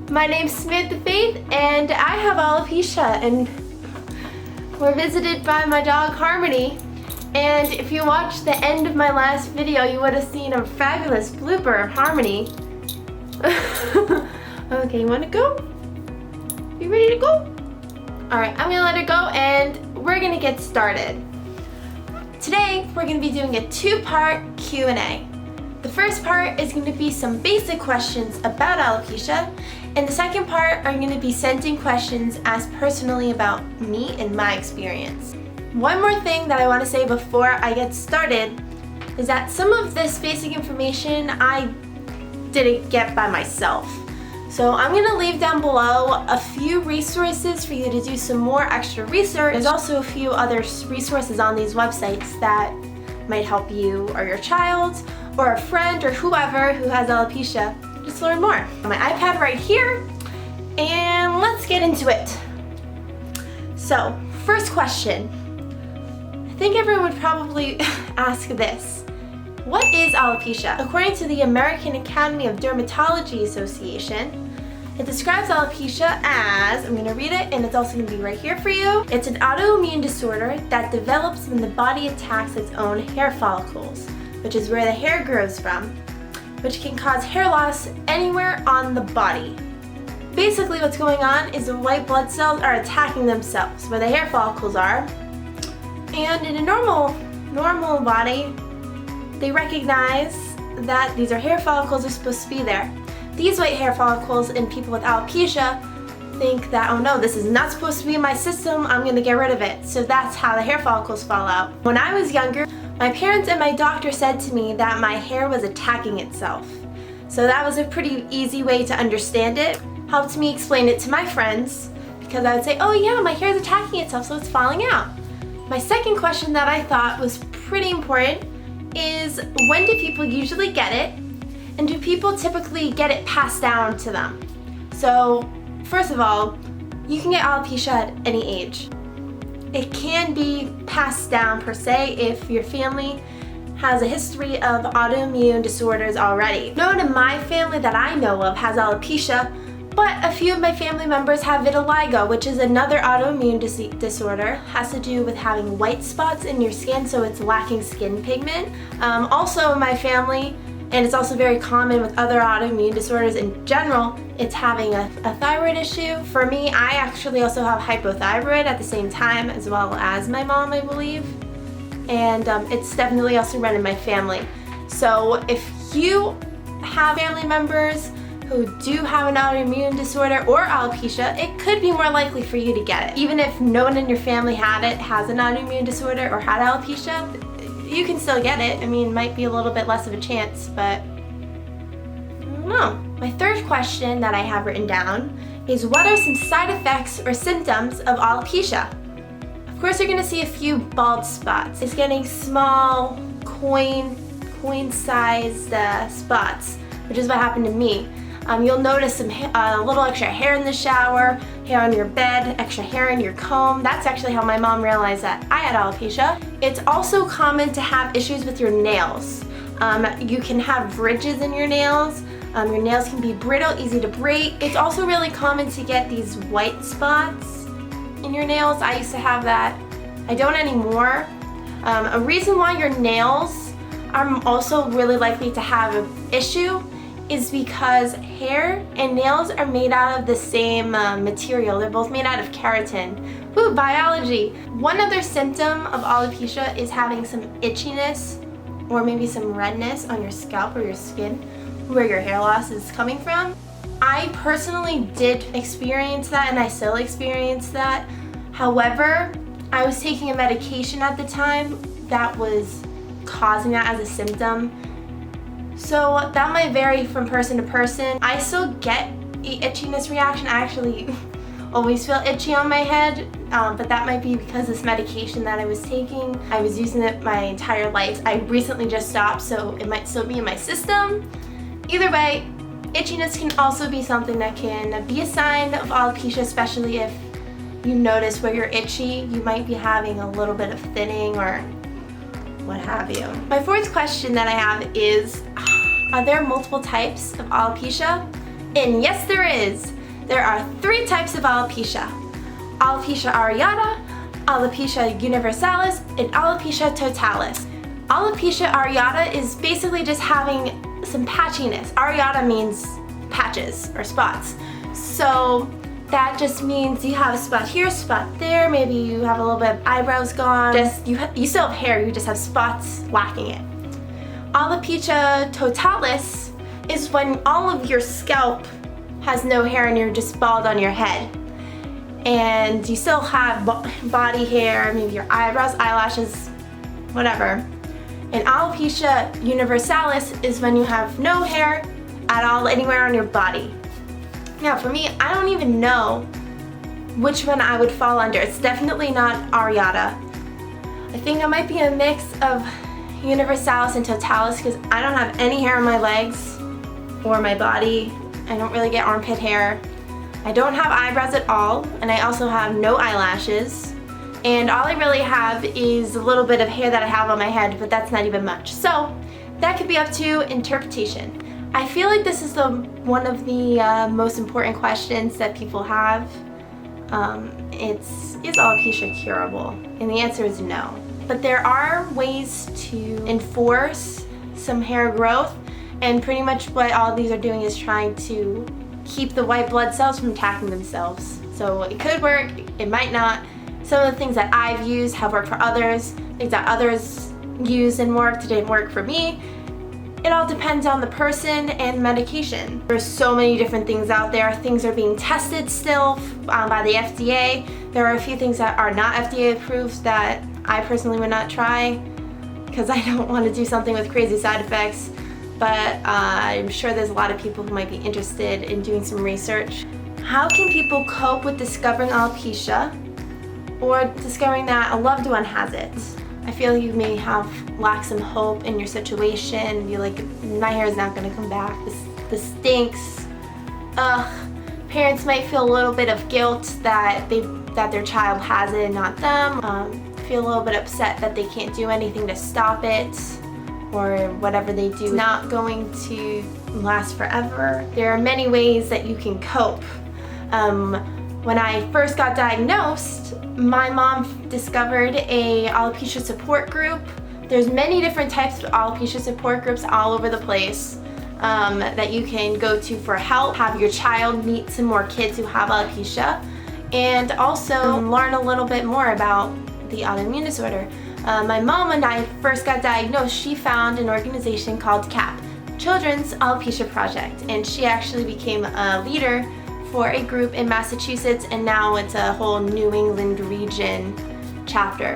My name's Samantha Faith and I have alopecia, and we're visited by my dog Harmony. And if you watched the end of my last video, you would have seen a fabulous blooper of Harmony. Okay, you want to go? You ready to go? Alright, I'm gonna let her go and we're gonna get started. Today, we're gonna be doing a two-part Q&A. The first part is going to be some basic questions about alopecia, and the second part are going to be sent in questions asked personally about me and my experience. One more thing that I want to say before I get started is that some of this basic information I didn't get by myself. So I'm going to leave down below a few resources for you to do some more extra research. There's also a few other resources on these websites that might help you or your child or a friend or whoever who has alopecia just learn more. My iPad right here, and let's get into it. So, first question. I think everyone would probably ask this. What is alopecia? According to the American Academy of Dermatology Association, it describes alopecia as, I'm going to read it and it's also going to be right here for you. It's an autoimmune disorder that develops when the body attacks its own hair follicles, which is where the hair grows from, which can cause hair loss anywhere on the body. Basically what's going on is the white blood cells are attacking themselves where the hair follicles are, and in a normal body, they recognize that these are hair follicles are supposed to be there. These white hair follicles in people with alopecia think that, oh no, this is not supposed to be in my system, I'm going to get rid of it. So that's how the hair follicles fall out. When I was younger, my parents and my doctor said to me that my hair was attacking itself. So that was a pretty easy way to understand it. Helped me explain it to my friends, because I would say, oh yeah, my hair is attacking itself, so it's falling out. My second question that I thought was pretty important is, when do people usually get it? And do people typically get it passed down to them? So, first of all, you can get alopecia at any age. It can be passed down per se if your family has a history of autoimmune disorders already. No one in my family that I know of has alopecia, but a few of my family members have vitiligo, which is another autoimmune disorder. Has to do with having white spots in your skin, so it's lacking skin pigment. Also in my family, and it's also very common with other autoimmune disorders in general, it's having a thyroid issue. For me, I actually also have hypothyroid at the same time, as well as my mom, I believe. And it's definitely also run in my family. So if you have family members who do have an autoimmune disorder or alopecia, it could be more likely for you to get it. Even if no one in your family has an autoimmune disorder or had alopecia, you can still get it. I mean, it might be a little bit less of a chance, but I don't know. My third question that I have written down is, what are some side effects or symptoms of alopecia? Of course, you're gonna see a few bald spots. It's getting small, coin-sized spots, which is what happened to me. You'll notice some a little extra hair in the shower, hair on your bed, extra hair in your comb. That's actually how my mom realized that I had alopecia. It's also common to have issues with your nails. You can have ridges in your nails. Your nails can be brittle, easy to break. It's also really common to get these white spots in your nails. I used to have that. I don't anymore. A reason why your nails are also really likely to have an issue is because hair and nails are made out of the same material. They're both made out of keratin. Ooh, biology. One other symptom of alopecia is having some itchiness or maybe some redness on your scalp or your skin where your hair loss is coming from. I personally did experience that, and I still experience that. However, I was taking a medication at the time that was causing that as a symptom. So that might vary from person to person. I still get the itchiness reaction. I actually always feel itchy on my head, but that might be because this medication that I was taking, I was using it my entire life. I recently just stopped, so it might still be in my system. Either way, itchiness can also be something that can be a sign of alopecia, especially if you notice where you're itchy, you might be having a little bit of thinning or what have you. My fourth question that I have is, are there multiple types of alopecia? And yes, there is. There are 3 types of alopecia. Alopecia areata, alopecia universalis, and alopecia totalis. Alopecia areata is basically just having some patchiness. Areata means patches or spots. So that just means you have a spot here, spot there, maybe you have a little bit of eyebrows gone. You still have hair, you just have spots lacking it. Alopecia totalis is when all of your scalp has no hair and you're just bald on your head. And you still have body hair, maybe your eyebrows, eyelashes, whatever. And alopecia universalis is when you have no hair at all anywhere on your body. Now for me, I don't even know which one I would fall under. It's definitely not areata. I think I might be a mix of universalis and totalis because I don't have any hair on my legs or my body. I don't really get armpit hair. I don't have eyebrows at all, and I also have no eyelashes. And all I really have is a little bit of hair that I have on my head, but that's not even much. So that could be up to interpretation. I feel like this is one of the most important questions that people have. Is alopecia curable? And the answer is no. But there are ways to enforce some hair growth, and pretty much what all these are doing is trying to keep the white blood cells from attacking themselves. So it could work, it might not. Some of the things that I've used have worked for others, things that others used and worked didn't work for me. It all depends on the person and medication. There's so many different things out there. Things are being tested still by the FDA. There are a few things that are not FDA approved that I personally would not try because I don't want to do something with crazy side effects. But I'm sure there's a lot of people who might be interested in doing some research. How can people cope with discovering alopecia or discovering that a loved one has it? I feel you may have lacked some hope in your situation. You're like, my hair is not gonna come back. This stinks. Parents might feel a little bit of guilt that their child has it and not them. Feel a little bit upset that they can't do anything to stop it, or whatever they do is not going to last forever. There are many ways that you can cope. When I first got diagnosed, my mom discovered a alopecia support group. There's many different types of alopecia support groups all over the place that you can go to for help, have your child meet some more kids who have alopecia, and also learn a little bit more about the autoimmune disorder. My mom, when I first got diagnosed, she found an organization called CAP, Children's Alopecia Project, and she actually became a leader for a group in Massachusetts, and now it's a whole New England region chapter.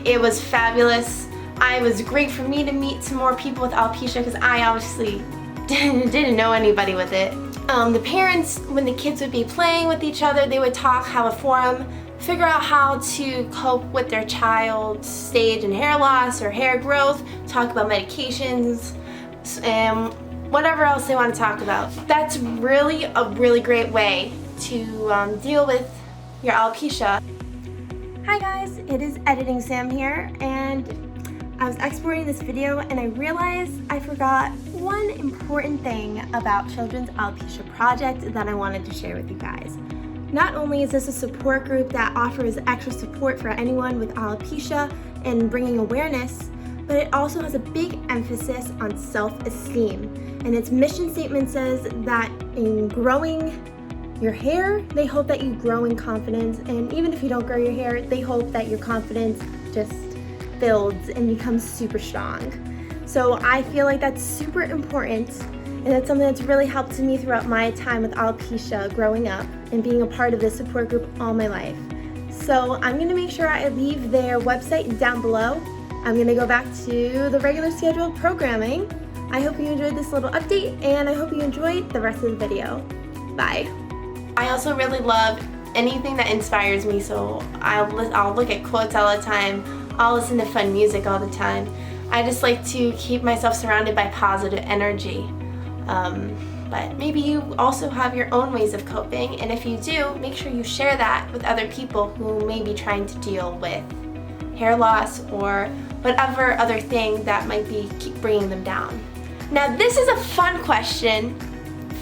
It was fabulous. It was great for me to meet some more people with alopecia because I obviously didn't know anybody with it. The parents, when the kids would be playing with each other, they would talk, have a forum, figure out how to cope with their child's stage in hair loss or hair growth, talk about medications, and whatever else they want to talk about. That's really a really great way to deal with your alopecia. Hi guys, it is Editing Sam here, and I was exporting this video and I realized I forgot one important thing about Children's Alopecia Project that I wanted to share with you guys. Not only is this a support group that offers extra support for anyone with alopecia and bringing awareness, but it also has a big emphasis on self-esteem. And its mission statement says that in growing your hair, they hope that you grow in confidence, and even if you don't grow your hair, they hope that your confidence just builds and becomes super strong. So I feel like that's super important, and that's something that's really helped me throughout my time with alopecia growing up and being a part of this support group all my life. So I'm gonna make sure I leave their website down below. I'm gonna go back to the regular scheduled programming. I hope you enjoyed this little update, and I hope you enjoyed the rest of the video. Bye. I also really love anything that inspires me, so I'll look at quotes all the time. I'll listen to fun music all the time. I just like to keep myself surrounded by positive energy. But maybe you also have your own ways of coping, and if you do, make sure you share that with other people who may be trying to deal with hair loss or whatever other thing that might be keep bringing them down. Now this is a fun question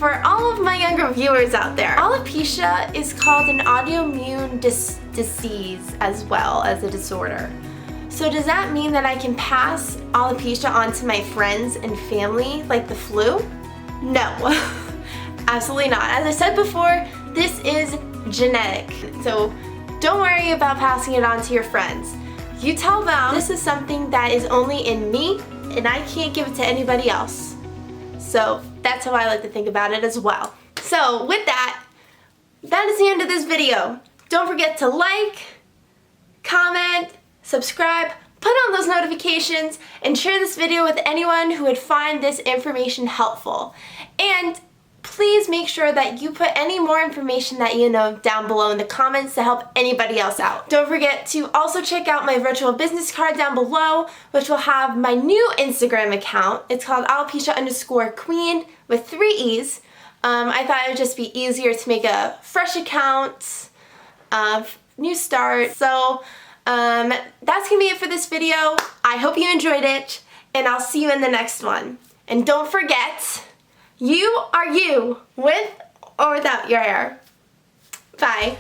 for all of my younger viewers out there, alopecia is called an autoimmune disease as well as a disorder. So does that mean that I can pass alopecia on to my friends and family like the flu? No, absolutely not. As I said before, this is genetic. So don't worry about passing it on to your friends. You tell them this is something that is only in me and I can't give it to anybody else. So that's how I like to think about it as well. So with that, that is the end of this video. Don't forget to like, comment, subscribe, put on those notifications, and share this video with anyone who would find this information helpful. And please make sure that you put any more information that you know down below in the comments to help anybody else out. Don't forget to also check out my virtual business card down below, which will have my new Instagram account. It's called alopecia_queen with 3 E's. I thought it would just be easier to make a fresh account, new start. So that's gonna be it for this video. I hope you enjoyed it, and I'll see you in the next one. And don't forget, you are you, with or without your hair. Bye.